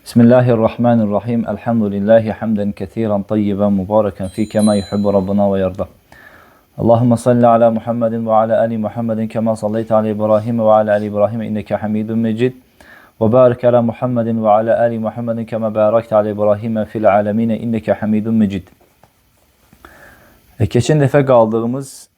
Bismillahirrahmanirrahim. Elhamdülillahi hamden kesiren tayyiben mübareken fi kema yuhibbu Rabbuna ve yarda. Allahümme salli ala Muhammedin ve ala ali Muhammedin kema sallaita ala İbrahim ve ala ali İbrahim inneke hamidun mecid. Ve barik ala Muhammedin ve ala ali Muhammedin kema barakta ala İbrahim fil alemine inneke hamidun mecid. Keçən dəfə qaldığımız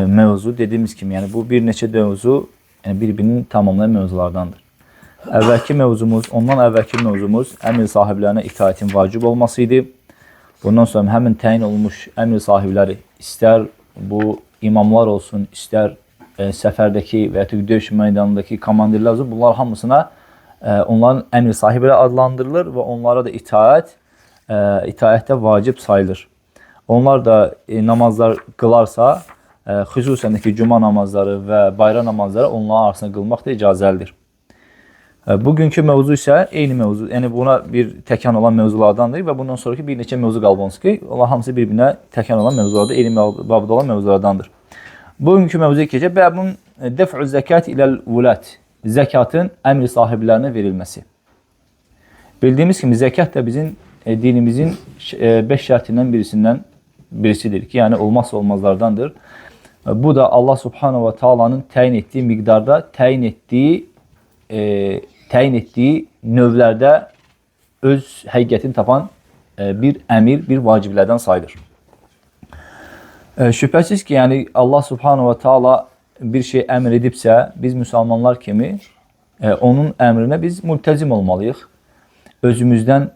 mövzu dediğimiz kimi, yəni bu bir neçə mövzu yəni bir-birini tamamlayan mövzulardandır. Ondan əvvəlki mövzumuz əmr sahiblərinə itaətin vacib olması idi. Bundan sonra həmin təyin olunmuş əmr sahibləri, istər bu imamlar olsun, istər səfərdəki və ya döyüş meydanındakı komandirlər olsun, bunlar hamısına onların əmr sahibləri adlandırılır və onlara da itaətdə vacib sayılır. Onlar da namazlar qılarsa, xüsusən ki cuma namazları və bayram namazları onların arasında qılmaq da icazəlidir. Bugünkü mövzu isə eyni mövzu, yəni buna bir təkan olan mövzulardandır və bundan sonraki bir neçə mövzu qalbonsuz ki, onlar hamısı bir-birinə təkan olan mövzulardır, eyni babda olan mövzulardandır. Bugünkü mövzuya keçək, bəbun dəf'u zəkat iləl vulət, zəkatın əmr sahiblərinə verilməsi. Bildiyimiz kimi, zəkat da bizim dinimizin 5 şərtindən birisidir ki, yəni olmazsa olmazlardandır. Bu da Allah Subhanahu wa Taala'nın təyin etdiyi miqdarda, təyin etdiyi növlərdə öz həqiqətini tapan bir əmir, bir vaciblərdən sayılır. Şübhəsiz ki, yəni Allah Subhanahu wa Taala bir şey əmr edibsə, biz müsəlmanlar kimi onun əmrinə biz mültəzim olmalıyıq. Özümüzdən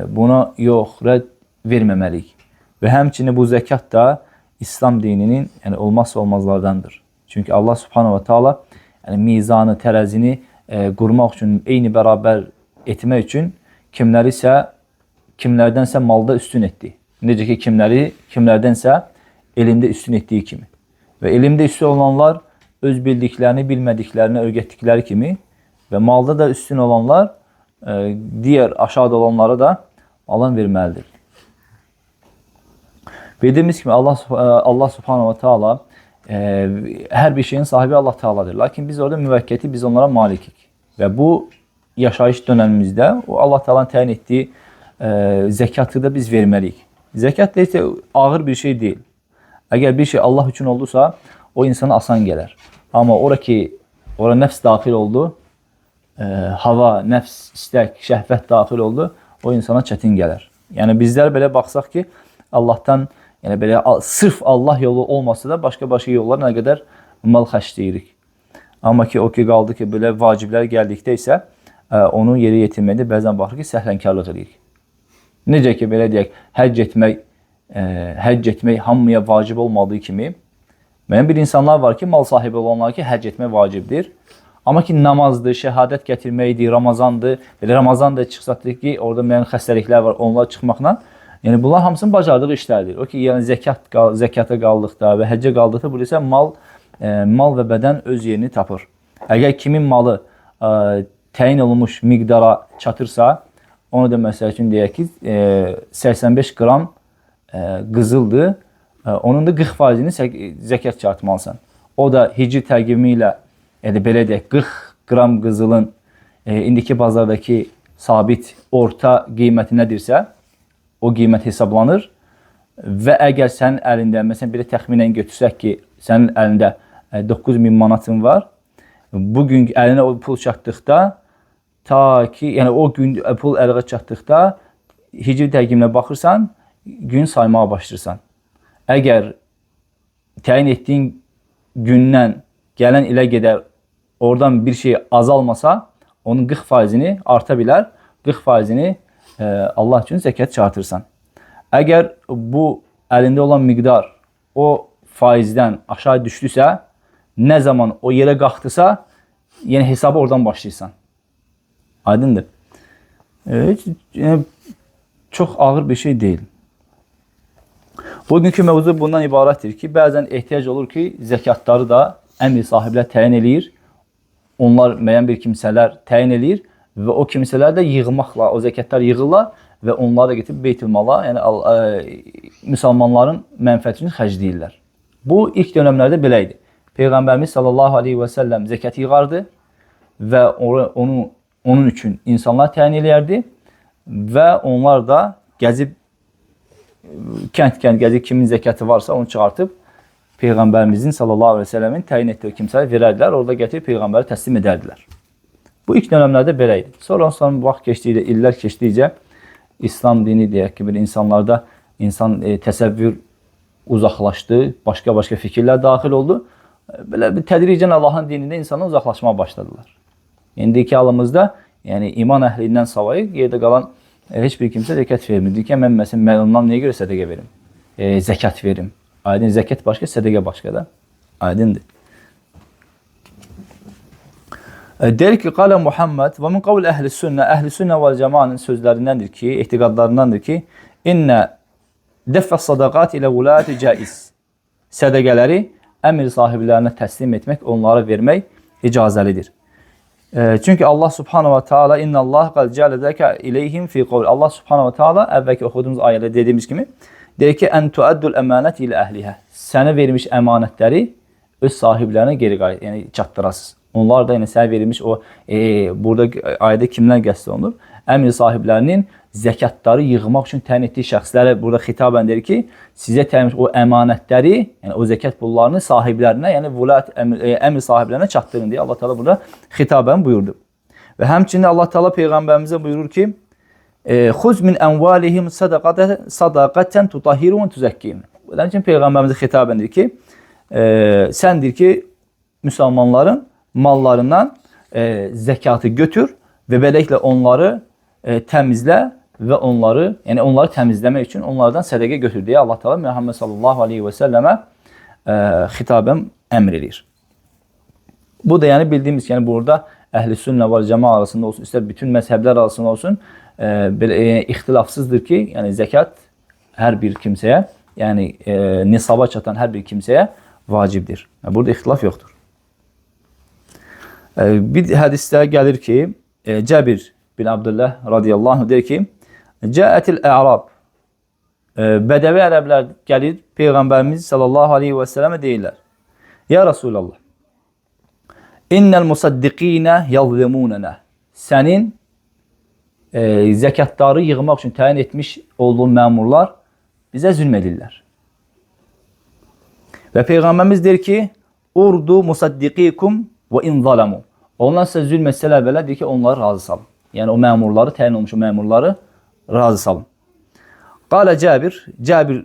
buna yox, rədd verməməliyik. Və həmçinin bu zəkat da İslam dininin yəni olmazsa olmazlardandır. Çünki Allah Subhanahu wa Taala yəni mizanı, tərəzini qurmaq üçün, eyni bərabər etmək üçün kimlərdənsə malda üstün etdi. Necə ki, kimlərdənsə elmdə üstün etdiyi kimi. Və elmdə üstün olanlar öz bildiklərini, bilmədiklərini öyrətdikləri kimi və malda da üstün olanlar digər aşağıda olanlara da alan verməlidir. Bildiğimiz kimi Allah Subhanahu wa Taala her bir şeyin sahibi Allah Teala'dır. Lakin biz orada müvəkkəti, biz onlara malikik. Və bu yaşayış dönəmimizdə o Allah Teala'nın təyin etdiyi zəkatı da biz verməliyik. Zəkat da isə ağır bir şey deyil. Əgər bir şey Allah üçün oldusa, o insana asan gələr. Amma ora nəfs daxil oldu, hava, nəfs, istək, şəhvət daxil oldu, o insana çətin gələr. Yəni bizlər belə baxsaq ki, Allah'tan yəni belə sırf Allah yolu olmasa da başqa yollar nə qədər mal xərcləyirik. Amma ki o ki qaldı ki belə vaciblər gəldikdə isə onu yeri yetirməkdə bəzən baxır ki səhlənkarlıq edirik. Necə ki belə deyək, həcc etmək hamıya vacib olmadığı kimi, müəyyən bir insanlar var ki, mal sahibi olanlar ki həcc etmək vacibdir. Amma ki namazdır, şəhadət gətirməkdir, Ramazandır. Belə Ramazan da çıxsatdır ki, orada müəyyən xəstəliklər var, onlar çıxmaqla. Yəni bunlar hamısının bacardığı işlərdir. O ki, yəni zəkata qaldıqda və həccə qaldıqda bu isə mal və bədən öz yerini tapır. Əgər kimin malı təyin olunmuş miqdara çatırsa, onu da məsəl üçün deyək ki, 85 qram qızıldır, onun da 40%-ni zəkat çartmalısan. O da hicri təqvimi ilə, yəni belə deyək, 40 qram qızılın indiki bazardakı sabit orta qiyməti nədirsə, o qiymət hesablanır və əgər sənin əlində, məsələn, belə təxminən götürsək ki, sənin əlində 9000 manatın var, bugün əlinə o pul çatdıqda, ta ki, yəni o gün pul əlinə çatdıqda, hicri təqviminə baxırsan, gün saymağa başlayırsan. Əgər təyin etdiyin gündən gələn ilə qədər oradan bir şey azalmasa, onun 40%-ni arta bilər, 40%-ni Allah üçün zəkat çartırsan. Əgər bu əlində olan miqdar o faizdən aşağı düşdüsə, nə zaman o yerə qalxdısa, yəni hesabı oradan başlayırsan. Aydındır. Yəni, çox ağır bir şey deyil. Bugünkü mövzu bundan ibarətdir ki, bəzən ehtiyac olur ki, zəkatları da əmr sahiblər təyin eləyir. Onlar müəyyən bir kimsələr təyin eləyir. Və o kimsələr də yığmaqla, o zəkatlar yığırlar və onları da getirib Beytülmala, yəni müsəlmanların mənfəətini xərcləyirlər. Bu ilk dönəmlərdə belə idi. Peyğəmbərimiz sallallahu aleyhi və səlləm zəkat yığardı və onu onun üçün insanlar təyin eləyərdi və onlar da gəzib kənd-kənd gəzib kimin zəkatı varsa onu çıxartıb Peyğəmbərimizin sallallahu aleyhi ve sellemin təyin etdiyi kimsəyə verərdilər. Orada gətirib Peyğəmbəri təslim edərdilər. Bu ilk dönəmlərdə belə idi. Sonra vaxt keçdikcə, illər keçdikcə İslam dini deyək ki, bir insanlarda təsəvvür uzaqlaşdı, başqa fikirlər daxil oldu. Belə bir tədricən Allahın dinində insanlar uzaqlaşmaya başladılar. İndiki halımızda, yəni iman əhlindən savayı yerdə qalan heç bir kimsə zəkat vermir. Deyir ki, mən məsələn ondan nəyə görə sədəqə verim? Zəkat verim. Aydın, zəkat başqa, sədəqə başqa da. Aydındır. Der ki, qalə Muhammed və min qavl əhl-i sünnə və cəmanın sözlərindəndir ki, etiqadlarındandır ki, İnnə dəffə sadaqat ilə vulati caiz. Sədəqələri əmir sahiblərinə təslim etmək, onlara vermək icazəlidir. Çünki Allah subhanahu wa ta'ala inna Allah qad cələ zəkə iləyhim fi qavl. Allah subhanahu wa ta'ala əvvəlki oxuduğumuz ayədə dediyimiz kimi deyir ki, ən tuəddül əmanət ilə əhliyə. Sənə verilmiş əmanətləri öz sahiblərinə geri yəni çatdırasınız. Onlar da yəni sənə verilmiş o burada ayədə kimlər qəsd olunur? Əmir sahiblərinin zəkatları yığmaq üçün təyin etdiyi şəxslərə burada xitabən deyir ki, sizə təyin o əmanətləri, yəni o zəkat pullarını sahiblərinə, yəni vulat əmir sahiblərinə çatdırın deyə Allah Teala burada xitabən buyurdu. Və həmçinin Allah Teala peyğəmbərimizə buyurur ki, xuz min əmvalihim sadaqatan tutahhiruhum tuzakkihim. Bunun üçün peyğəmbərimizə xitabən deyir ki, səndir ki, müsəlmanların mallarından zəkatı götür və beləliklə onları təmizlə və onları təmizləmək üçün onlardan sədəqə götür deyə Allah Teala Muhammed sallallahu aleyhi və səlləmə xitabən əmr edir. Bu da yəni bildiyimiz ki, yəni burada əhl-i sünnə və cəma arasında olsun, istər bütün məzhəblər arasında olsun, belə ixtilafsızdır ki, yəni zəkat hər bir kimsəyə, yəni nisaba çatan hər bir kimsəyə vacibdir. Burada ixtilaf yoxdur. Bir hədisdə gəlir ki, Cəbir bin Abdullah radiyallahu anh deyir ki, Cəətil ə'rab, bədəvi ərəblər gəlir, Peyğəmbərimiz sallallahu aleyhi və səlləmə deyirlər, Ya Rasulallah, İnnəl musaddiqinə yazlimunənə, sənin zəkatları yığmaq üçün təyin etmiş olduğun məmurlar bizə zülm edirlər. Və Peyğəmbərimiz deyir ki, urdu musaddiqikum və in zalamu. Onlar sizə zülm etsələr belə deyir ki, onları razı salın. Yəni o məmurları, təyin olmuş o məmurları razı salın. Qalə Cəbir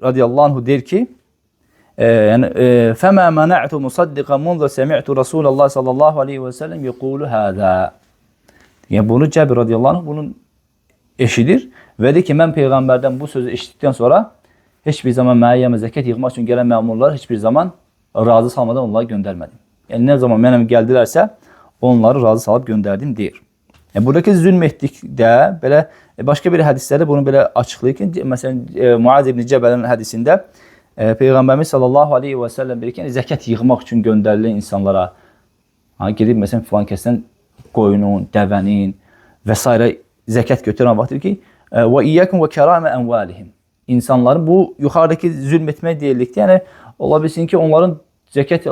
radiyallahu anhu deyir ki, فَمَا مَنَعْتُ مُصَدِّقًا مُنْذَ سَمِعْتُ رَسُولَ اللّٰهِ sallallahu aleyhi ve sellem يَقُولُ هَذَا. Yəni bunu Cəbir radiyallahu anh bunun eşidir və deyir ki, mən Peyğəmbərdən bu sözü eşitdikdən sonra heç bir zaman mənə zəkat yığmaq üçün gələn məmurlar heç bir zaman razı salmadan onları göndərmədim. Yəni nə zaman mənə gəldilərsə onları razı salıb göndərdim deyir. Yəni buradakı zülm etdikdə belə başqa bir hədislərdə bunu belə açıqlayır ki, məsələn Muaz ibn Cəbəlin hədisində Peyğəmbərimiz sallallahu aleyhi və səlləm deyir ki, yəni, zəkat yığmaq üçün göndərilən insanlara gedib məsələn filan kəsdən qoyunun, dəvənin və s. zəkat götürən vaxt deyir ki, və iyyəkum və kəramə əmvalihim. İnsanların bu yuxarıdakı zülm etmək deyildikdə, yəni ola bilsin ki, onların zəkat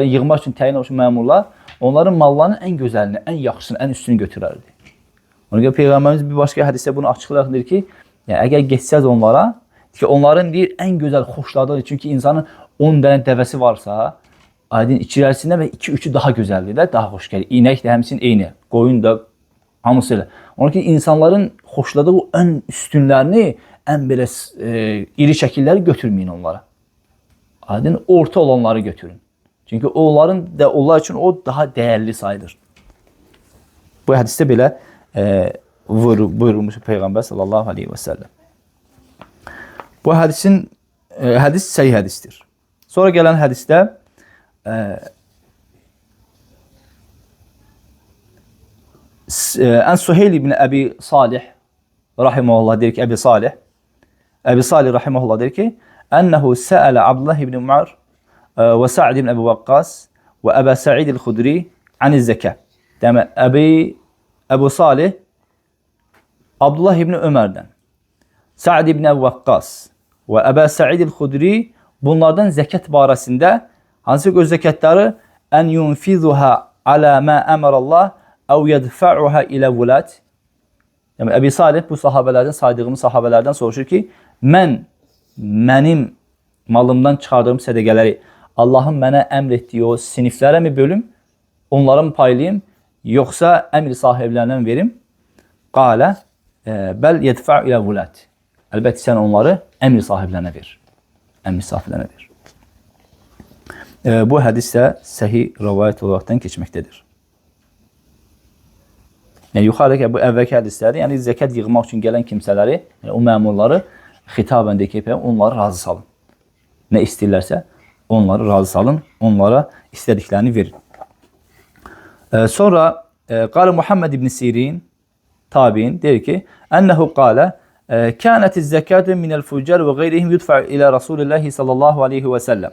yığmaq üçün təyin olmuş məmurlar onların mallarının ən gözəlini, ən yaxşısını, ən üstünü götürərdi. Ona görə Peyğəmbərimiz bir başqa hədisdə bunu açıqlayaraq deyir ki, yəni, əgər geçsəz onlara, ki, onların deyir ən gözəl xoşladığı, çünki insanın 10 dənə dəvəsi varsa, aydın içərisində və 2-3'ü daha gözəldir də, daha xoş gəlir. İnək də həmçinin eyni, qoyun da hamısı elə. Ona ki, insanların xoşladığı o ən üstünlərini, ən belə iri şəkilləri götürməyin onlara. Aydın orta olanları götürün. Çünki onların da onlar üçün o daha dəyərli sayılır. Bu hədisdə belə buyurulmuş Peyğəmbər sallallahu aleyhi və səlləm. Bu hədis səhih hədisdir. Sonra gələn hədisdə Ən-Suheyl ibn Əbi Salih rahimehullah deyir ki, Əbi Salih rahimehullah deyir ki, Ənəhu səələ Abdullah ibn Umar və Sa'd ibn Əbi Vaqqas və Əbə Sa'id el-Xudri aniz-zəkə. Demək, Əbu Salih Abdullah ibn Ömərdən, Sa'd ibn Əbi Vaqqas və Əbə Sa'id el-Xudri bunlardan zəkat barəsində hansı ki, öz zəkatları ən yunfizuha alə mə əmərəllah ev yedfa'uha ila vulat. Yəni Əbi Salih bu sahabelərdən, saydığımız sahabelərdən soruşur ki, mənim malımdan çıxardığım sədəqələri Allahın mənə əmr etdiyi o siniflərə mi bölüm, onlara mı paylayım, yoxsa əmr sahiblərindən verim? Qalə, bəl yedfa'u ila vulat. Əlbəttə sən onları əmr sahiblərinə ver. Əmr sahiblərinə ver. Bu hədis də səhih rivayət olaraqdan keçməkdədir. Yəni yuxarıdakı bu əvvəlki hədisləri, yəni zəkat yığmaq üçün gələn kimsələri, yəni o məmurları xitabən deyib ki, onları razı salın. Nə istəyirlərsə onları razı salın, onlara istədiklərini verin. Sonra qala Muhammed ibn Sirin tabiin deyir ki, ennehu qala kânetiz zekâtu minel fuccar ve gayrihim yudfa ila Rasulullah sallallahu aleyhi ve sellem.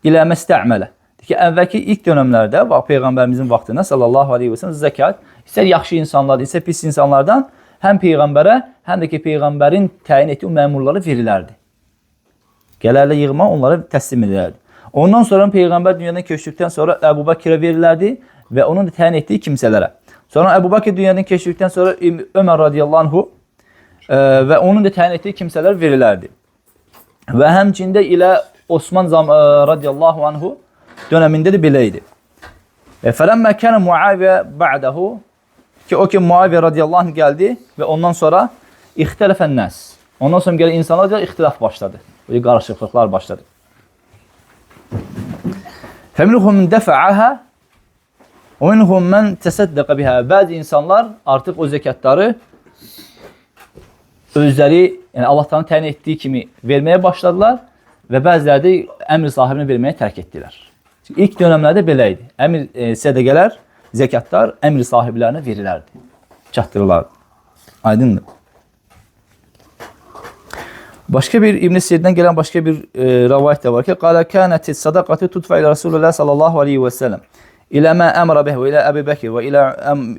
İlə məstə'mələ. Ki, əvvəlki ilk dönəmlərdə, Peyğəmbərimizin vaxtında sallallahu aleyhi və səlləm zəkat, istər yaxşı insanlardan, istər pis insanlardan həm Peyğəmbərə, həm də ki, Peyğəmbərin təyin etdiyi məmurları verilərdi. Gələrlə yığma, onları təslim edilərdi. Ondan sonra Peyğəmbər dünyadan köçdükdən sonra Əbu Bakirə verilərdi və onun da təyin etdiyi kimsələrə. Sonra Əbu Bakir dünyadan köçdükdən sonra Ömər radiyallahu anhu və onun da təyin etdiyi kimsələr verilərdi. Və həmçində ilə Osman radiyallahu anhu döneminde de böyleydi. Fələmmə kənə Muaviyə ba'dahu ki o ki Muaviyə radiyallahu anh geldi ve ondan sonra ixtələfən nəs. Ondan sonra gələn insanlarca ixtilaf başladı. Böyle qarışıqlıqlar başladı. Fəminhum men dəfa'aha və minhum men təsəddəqə biha. Bəzi insanlar artıq o zəkatları özləri, yəni Allah'tan təyin etdiyi kimi verməyə başladılar və bəziləri də əmr sahibinə verməyə tərk etdilər. Çünki ilk dönəmlərdə belə idi. Əmr sədəqələr, zəkatlar əmr sahiblərinə verilərdi, çatdırılardı. Aydındır. Başqa bir İbn Sirin'dən gələn başqa bir rivayət də var ki, qala kanatis sadaqatu tudfa ila Rasulullah sallallahu aleyhi və səlləm ilə ma amara biha və ilə Əbu Bəkr və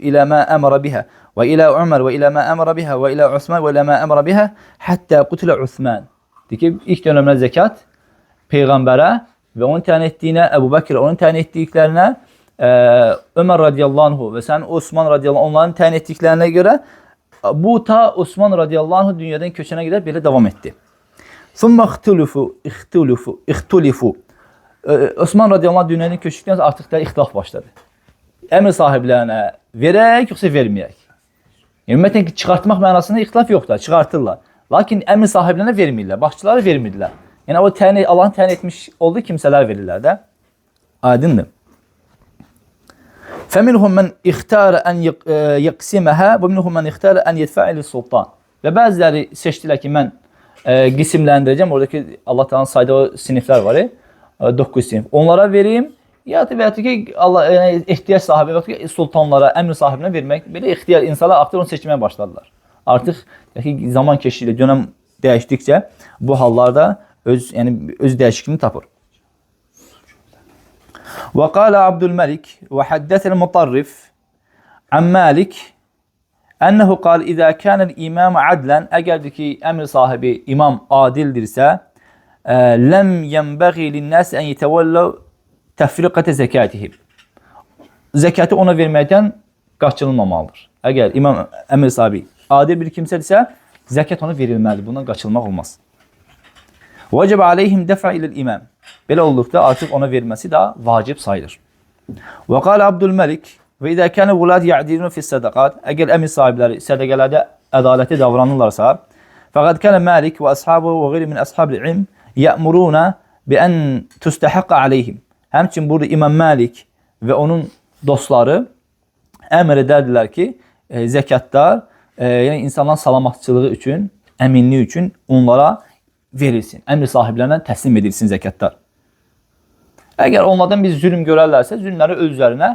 ilə ma amara biha və ilə Ömər və ilə ma amara biha və ilə Osman və ilə ma amara biha hatta qutila Osman. Deyir ki, ilk dönəmlər zəkat Peyğəmbərə və onun təyin etdiyinə, Əbu Bəkir onun təyin etdiklərinə, Ömər radiyallahu anhu və sən Osman radiyallahu anhu onların təyin etdiklərinə görə bu ta Osman radiyallahu anhu dünyadan köçənə qədər belə davam etdi. Thumma ixtulifu. Osman radiyallahu anh dünyadan köçdükdən sonra artıq da ixtilaf başladı. Əmr sahiblərinə verək, yoxsa verməyək? Ümumiyyətlə ki, çıxartmaq mənasında ixtilaf yoxdur, çıxartırlar. Lakin əmr sahiblərinə vermirlər, başçılara vermirdilər. Yəni o Allah'ın təyin etmiş olduğu kimsələr verirlər də. Aydındır. فَمِنْهُمْ مَنْ اِخْتَارَ أَنْ يَقْسِمَهَا وَمِنْهُمْ مَنْ اِخْتَارَ أَنْ يَدْفَعِ لِلسُلْطَانِ. Və bəziləri seçdilər ki, mən qisimləndirəcəm. Oradakı Allah Teala'nın saydığı o siniflər var, 9 sinif. Onlara vereyim, ya da ki, yəni, ehtiyac sahibi və sultanlara, əmr sahibinə vermək. Belə ixtiyar insanlar artıq onu seçməyə başladılar. Artıq zaman keçdikcə, dönəm dəyişdikcə bu hallarda öz dəyişikliyini tapır. وقال عبد الملك وحدث المطرف عن مالك أنه قال إذا كان الإمام عدلا أجد ki emir sahibi imam adildirsə lem yenbaghi linnas en yetevellü tefrikate zekatihim. Zekatı ona verməkdən qaçılmamalıdır. Əgər imam emir sahibi adil bir kimsədirsə zekat ona verilməlidir. Bundan qaçılmaq olmaz. Vacib aleyhim defa ilal imam. Belə olduqda artıq ona verməsi də vacib sayılır. Və qala Abdülməlik və idə kənə vulad ya'dilun fi sadaqat. Əgər əmir sahibləri sədaqələrdə ədalətli davranırlarsa, fəqad kənə Malik və əshabu və qeyri min əshabil ilm ya'muruna bi an tustahaqqa aleyhim. Həmçinin burada İmam Malik və onun dostları əmr edərdilər ki, zəkatlar, yəni insanların salamatçılığı üçün, əminliyi üçün onlara verilsin. Əmr sahiblərinə təslim edilsin zəkatlar. Əgər onlardan biz zülm görərlərsə, zülmləri özlərinə,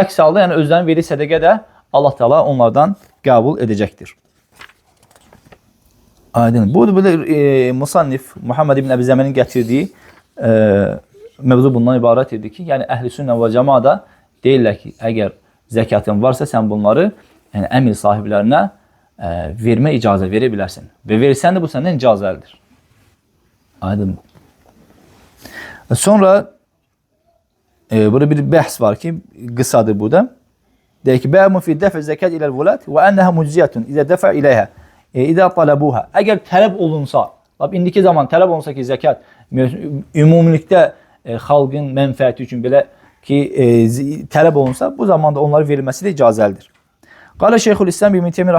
əks halda, yəni özlərinin verdiyi sədəqə də Allah Teala onlardan qəbul edəcəkdir. Aydın. Bu Musannif Muhammed ibn Əbi Zəmənin gətirdiyi mövzu bundan ibarət edir ki, yəni əhl-i sünnə və cəmaada deyirlər ki, əgər zəkatın varsa, sən bunları yəni, əmr sahiblərinə vermə icazə verə bilərsən. Və versən də bu səndən icazəlidir. Aydın. Sonra burada bir bəhs var ki, qısadır bu da. Deyir ki, bəmun fi dəfə zəkat iləl vulat və ənəhə muciyyətun idə dəfə iləyhə. İdə talabuha. Əgər tələb olunsa, indiki zaman tələb olunsa ki, zəkat ümumilikdə xalqın mənfəəti üçün belə ki, tələb olunsa, bu zamanda onlara verilməsi də icazəlidir. Qala Şeyxülislam İbn Teymiyyə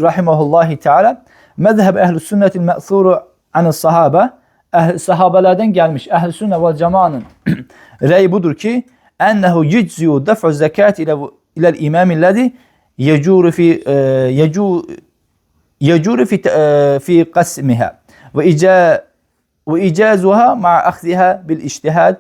rahimehullahi teala, məzhəb əhl-i sünnətil mə'thuru anəs sahabə, sahabələrdən gəlmiş əhl-i sünnə və cəmanın rəyi budur ki, ənəhu yicziyu dəf'u zəkat iləl imamilləzi yəcuru fi qasmihə və icazuha ma'a axzihə bil ictihad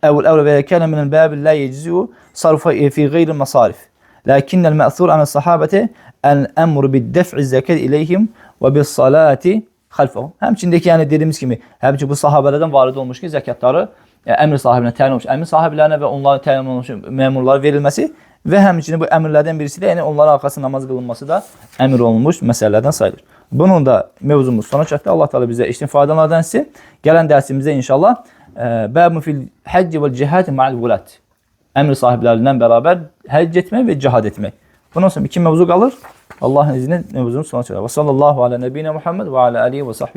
əvl və kənə minəl bəbi la yecziyu sarfa fi qeyril masarif. Lakinnəl mə'thur anəs sahabəti əl-əmru bid-dəf'i zəkat iləyhim və bis-salati xalfəhum. Həmçindəki, yəni dediyimiz kimi, həmçinin bu sahabələrdən varid olmuş ki, zəkatları əmr sahibinə təyin olmuş, əmir sahiblərinə və onların təyin olmuş məmurlara verilməsi və həmçinin bu əmrlərdən birisi də, yəni onların arxasında namaz qılınması da əmr olunmuş məsələlərdən sayılır. Bunun da mövzumuz sona çatdı. Allah Teala bizə işin faydalardan etsin. Gələn dərsimizdə inşallah bəbun fil həcc və cihad ma'al vulat. Əmr sahiblərindən bərabər həcc etmək və cihad etmək. Bundan sonra iki mövzu qalır. Allah'ın izniyle mevzunun sona çeker. Ve sallallahu ala nebine Muhammed ve ala alihi ve sahbihi.